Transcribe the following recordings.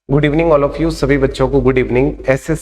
Good evening all of you. सभी बच्चों को गुड इवनिंग। ऐसे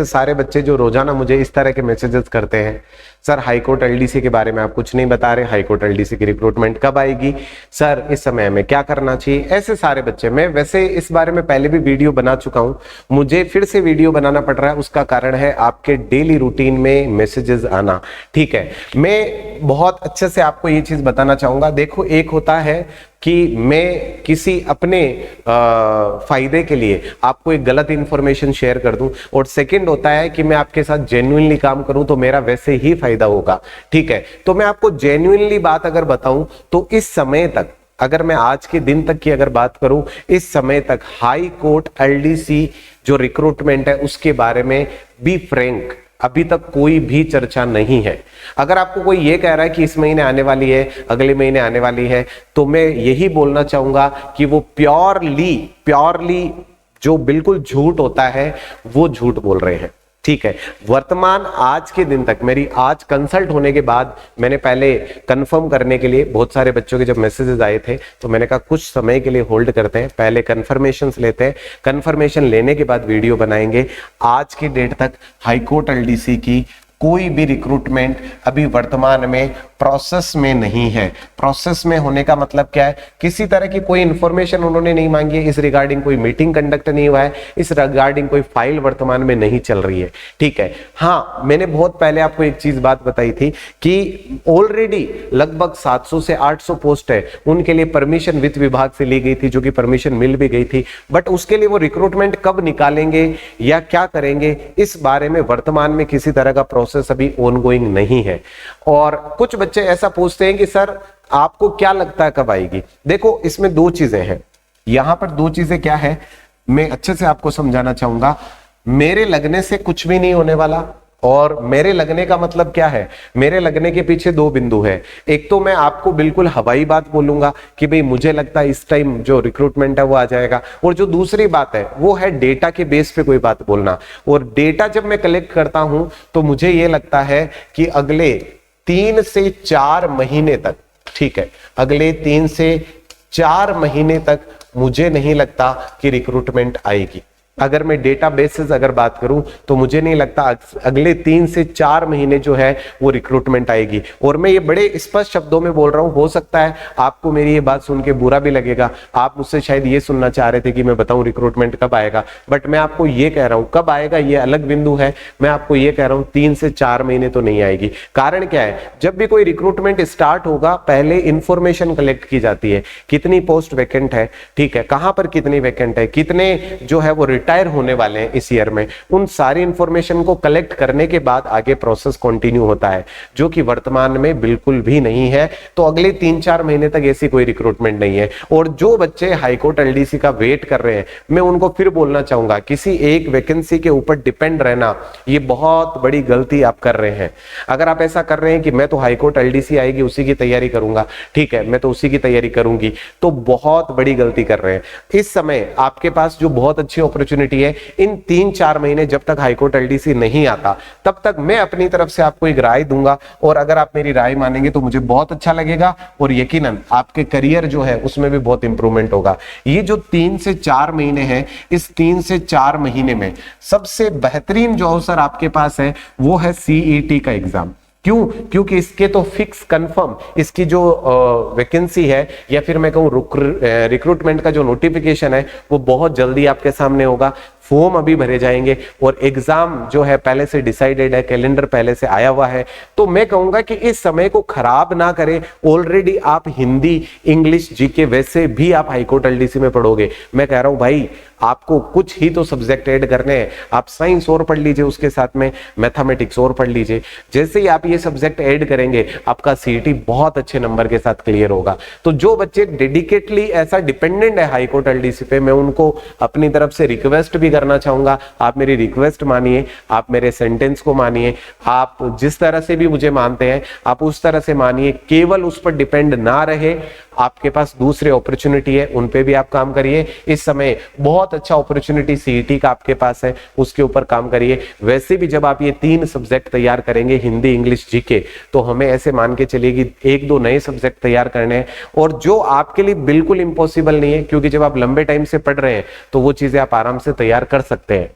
सारे बच्चे जो रोजाना मुझे इस तरह के मैसेजेस करते हैं, सर हाईकोर्ट एलडीसी के बारे में आप कुछ नहीं बता रहे, हाईकोर्ट एलडीसी की रिक्रूटमेंट कब आएगी, सर इस समय में क्या करना चाहिए। ऐसे सारे बच्चे, मैं वैसे इस बारे में पहले भी वीडियो बना चुका हूं, मुझे फिर से वीडियो बनाना पड़ रहा है। उसका कारण है आपके डेली रूटीन में मैसेजेस आना। ठीक है, मैं बहुत अच्छे से आपको ये चीज बताना चाहूंगा। देखो, एक होता है कि मैं किसी अपने फायदे के लिए आपको एक गलत इंफॉर्मेशन शेयर कर दूं, और सेकंड होता है कि मैं आपके साथ जेन्युइनली काम करूं तो मेरा वैसे ही फायदा होगा। ठीक है, तो मैं आपको जेन्युइनली बात अगर बताऊं तो इस समय तक, अगर मैं आज के दिन तक की अगर बात करूं, इस समय तक हाई कोर्ट एलडीसी जो रिक्रूटमेंट है उसके बारे में बी फ्रैंक अभी तक कोई भी चर्चा नहीं है। अगर आपको कोई ये कह रहा है कि इस महीने आने वाली है, अगले महीने आने वाली है, तो मैं यही बोलना चाहूंगा कि वो प्योरली जो बिल्कुल झूठ होता है वो झूठ बोल रहे हैं। ठीक है, वर्तमान आज के दिन तक, मेरी आज कंसल्ट होने के बाद मैंने पहले कंफर्म करने के लिए, बहुत सारे बच्चों के जब मैसेजेस आए थे तो मैंने कहा कुछ समय के लिए होल्ड करते हैं, पहले कंफर्मेशंस लेते हैं, कंफर्मेशन लेने के बाद वीडियो बनाएंगे। आज की डेट तक हाईकोर्ट एलडीसी की कोई भी रिक्रूटमेंट अभी वर्तमान में प्रोसेस में नहीं है। प्रोसेस में होने का मतलब क्या है, किसी तरह की कोई इंफॉर्मेशन उन्होंने नहीं मांगी है, इस रिगार्डिंग कोई मीटिंग कंडक्ट नहीं हुआ है, इस रिगार्डिंग कोई फाइल वर्तमान में नहीं चल रही है। ठीक है, हाँ, मैंने बहुत पहले आपको एक चीज बात बताई थी कि ऑलरेडी लगभग 700 से 800 पोस्ट है, उनके लिए परमिशन वित्त विभाग से ली गई थी, जो कि परमिशन मिल भी गई थी, बट उसके लिए वो रिक्रूटमेंट कब निकालेंगे या क्या करेंगे, इस बारे में वर्तमान में किसी तरह का प्रोसेस अभी ऑनगोइंग नहीं है। और कुछ बच्चे ऐसा पूछते हैं कि सर आपको क्या लगता है कब आएगी। देखो, इसमें दो चीजें हैं, यहां पर दो चीजें क्या है, मैं अच्छे से आपको समझाना चाहूंगा। मेरे लगने से कुछ भी नहीं होने वाला, और मेरे लगने का मतलब क्या है, मेरे लगने के पीछे दो बिंदु है। एक तो मैं आपको बिल्कुल हवाई बात बोलूंगा कि भाई मुझे लगता है इस टाइम जो रिक्रूटमेंट है वो आ जाएगा, और जो दूसरी बात है वो है डेटा के बेस पे कोई बात बोलना। और डेटा जब मैं कलेक्ट करता हूं तो मुझे ये लगता है कि अगले 3 से 4 महीने तक, ठीक है, अगले 3 से 4 महीने तक मुझे नहीं लगता कि रिक्रूटमेंट आएगी। अगर मैं डेटा बेसिस अगर बात करूं तो मुझे नहीं लगता अगले 3 से 4 महीने जो है वो रिक्रूटमेंट आएगी। और मैं ये बड़े स्पष्ट शब्दों में बोल रहा हूं, हो सकता है आपको मेरी ये बात सुन के बुरा भी लगेगा, आप मुझसे शायद ये सुनना चाह रहे थे कि मैं बताऊं रिक्रूटमेंट कब आएगा, बट मैं आपको ये कह रहा हूं कब आएगा ये अलग बिंदु है। मैं आपको ये कह रहा हूं 3 से 4 महीने तो नहीं आएगी। कारण क्या है, जब भी कोई रिक्रूटमेंट स्टार्ट होगा पहले इंफॉर्मेशन कलेक्ट की जाती है, कितनी पोस्ट वैकेंट है, ठीक है, कहां पर कितनी वैकेंट है, कितने जो है वो रिटायर होने वाले हैं इस ईयर में, उन सारी इंफॉर्मेशन को कलेक्ट करने के बाद आगे प्रोसेस कंटिन्यू होता है, जो कि वर्तमान में बिल्कुल भी नहीं है। तो अगले 3-4 महीने तक ऐसी कोई रिक्रूटमेंट नहीं है। और जो बच्चे हाईकोर्ट एलडीसी का वेट कर रहे हैं, मैं उनको फिर बोलना चाहूंगा, किसी एक वैकेंसी के ऊपर डिपेंड रहना ये बहुत बड़ी गलती आप कर रहे हैं। अगर आप ऐसा कर रहे हैं कि मैं तो हाईकोर्ट एलडीसी आएगी उसी की तैयारी करूंगा, ठीक है, मैं तो उसी की तैयारी करूंगी, तो बहुत बड़ी गलती कर रहे हैं। इस समय आपके पास जो बहुत अच्छी अपॉर्चुनिटी है, इन 3-4 महीने जब तक हाईकोर्ट एलडीसी नहीं आता तब तक मैं अपनी तरफ से आपको एक राय दूंगा, और अगर आप मेरी राय मानेंगे तो मुझे बहुत अच्छा लगेगा, और यकीनन आपके करियर जो है उसमें भी बहुत इंप्रूवमेंट होगा। ये जो 3 से 4 महीने हैं, इस 3 से 4 महीने में सबसे बेहतरीन जो अवसर आपके पास है वो है सीईटी का एग्जाम। क्यों? क्योंकि इसके तो फिक्स कंफर्म इसकी जो वैकेंसी है, या फिर मैं कहूँ रिक्रूटमेंट का जो नोटिफिकेशन है वो बहुत जल्दी आपके सामने होगा। फॉर्म अभी भरे जाएंगे और एग्जाम जो है पहले से डिसाइडेड है, कैलेंडर पहले से आया हुआ है। तो मैं कहूंगा कि इस समय को खराब ना करें। ऑलरेडी आप हिंदी, इंग्लिश, जीके वैसे भी आप हाईकोर्ट एलडीसी में पढ़ोगे। मैं कह रहा हूं भाई, आपको कुछ ही तो सब्जेक्ट ऐड करने हैं। आप साइंस और पढ़ लीजिए, उसके साथ में मैथमेटिक्स और पढ़ लीजिए। जैसे ही आप ये सब्जेक्ट ऐड करेंगे आपका सीईटी बहुत अच्छे नंबर के साथ क्लियर होगा। तो जो बच्चे डेडिकेटली ऐसा डिपेंडेंट है हाईकोर्ट एलडीसी पे, मैं उनको अपनी तरफ से रिक्वेस्ट भी करना चाहूंगा, आप मेरी रिक्वेस्ट मानिए, आप मेरे सेंटेंस को मानिए, आप जिस तरह से भी मुझे मानते हैं आप उस तरह से मानिए, केवल उस पर डिपेंड ना रहे। आपके पास दूसरे अपॉर्चुनिटी है, उन पे भी आप काम करिए। इस समय बहुत अच्छा अपॉर्चुनिटी सीईटी का आपके पास है, उसके ऊपर काम करिए। वैसे भी जब आप ये 3 सब्जेक्ट तैयार करेंगे, हिंदी, इंग्लिश, जीके, तो हमें ऐसे मान के चलिए कि 1-2 नए सब्जेक्ट तैयार करने हैं, और जो आपके लिए बिल्कुल इंपॉसिबल नहीं है, क्योंकि जब आप लंबे टाइम से पढ़ रहे हैं तो वो चीजें आप आराम से तैयार कर सकते हैं।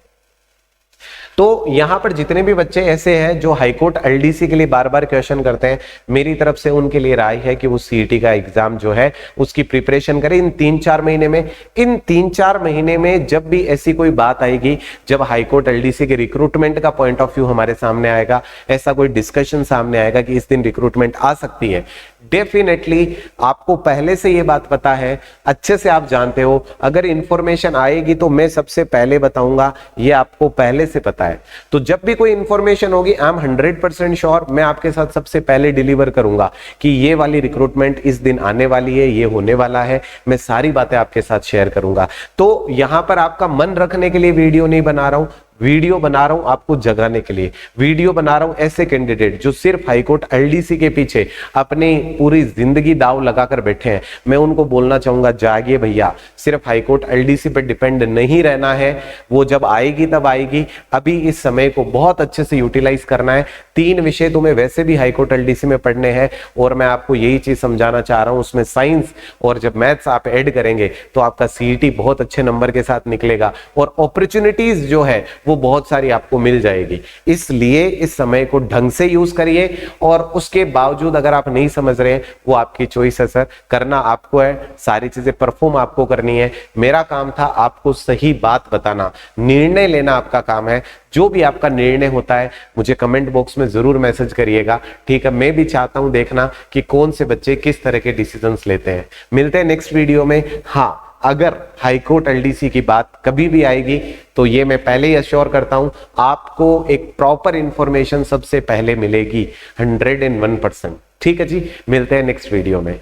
तो यहां पर जितने भी बच्चे ऐसे हैं जो हाईकोर्ट एलडीसी के लिए बार बार क्वेश्चन करते हैं, मेरी तरफ से उनके लिए राय है कि वो सीईटी का एग्जाम जो है उसकी प्रिपरेशन करें इन 3-4 महीने में। इन 3-4 महीने में जब भी ऐसी कोई बात आएगी, जब हाईकोर्ट एलडीसी के रिक्रूटमेंट का पॉइंट ऑफ व्यू हमारे सामने आएगा, ऐसा कोई डिस्कशन सामने आएगा कि इस दिन रिक्रूटमेंट आ सकती है, डेफिनेटली आपको पहले से ये बात पता है, अच्छे से आप जानते हो, अगर इंफॉर्मेशन आएगी तो मैं सबसे पहले बताऊंगा, ये आपको पहले से पता है। तो जब भी कोई इंफॉर्मेशन होगी, आई एम 100% श्योर, मैं आपके साथ सबसे पहले डिलीवर करूंगा कि ये वाली रिक्रूटमेंट इस दिन आने वाली है, ये होने वाला है, मैं सारी बातें आपके साथ शेयर करूंगा। तो यहां पर आपका मन रखने के लिए वीडियो नहीं बना रहा हूं, वीडियो बना रहा हूं आपको जगाने के लिए, वीडियो बना रहा हूं ऐसे कैंडिडेट जो सिर्फ हाईकोर्ट एलडीसी के पीछे अपनी पूरी जिंदगी दाव लगाकर बैठे हैं। मैं उनको बोलना चाहूंगा, जागिए भैया, सिर्फ हाईकोर्ट एलडीसी पर डिपेंड नहीं रहना है, वो जब आएगी तब आएगी, अभी इस समय को बहुत अच्छे से यूटिलाइज करना है। 3 विषय तुम्हें वैसे भी हाईकोर्ट एलडीसी में पढ़ने हैं, और मैं आपको यही चीज समझाना चाह रहा हूं, उसमें साइंस और जब मैथ्स आप ऐड करेंगे तो आपका सीईटी बहुत अच्छे नंबर के साथ निकलेगा, और अपॉर्चुनिटीज जो है वो बहुत सारी आपको मिल जाएगी। इसलिए इस समय को ढंग से यूज करिए, और उसके बावजूद अगर आप नहीं समझ रहे हैं, वो आपकी चॉइस है सर, करना आपको है, सारी चीजें परफॉर्म आपको करनी है। मेरा काम था आपको सही बात बताना, निर्णय लेना आपका काम है। जो भी आपका निर्णय होता है मुझे कमेंट बॉक्स में जरूर मैसेज करिएगा, ठीक है। मैं भी चाहता हूं देखना कि कौन से बच्चे किस तरह के डिसीजंस लेते हैं। मिलते हैं नेक्स्ट वीडियो में। हाँ, अगर हाईकोर्ट एलडीसी की बात कभी भी आएगी तो ये मैं पहले ही अश्योर करता हूं, आपको एक प्रॉपर इंफॉर्मेशन सबसे पहले मिलेगी 101%। ठीक है जी, मिलते हैं नेक्स्ट वीडियो में।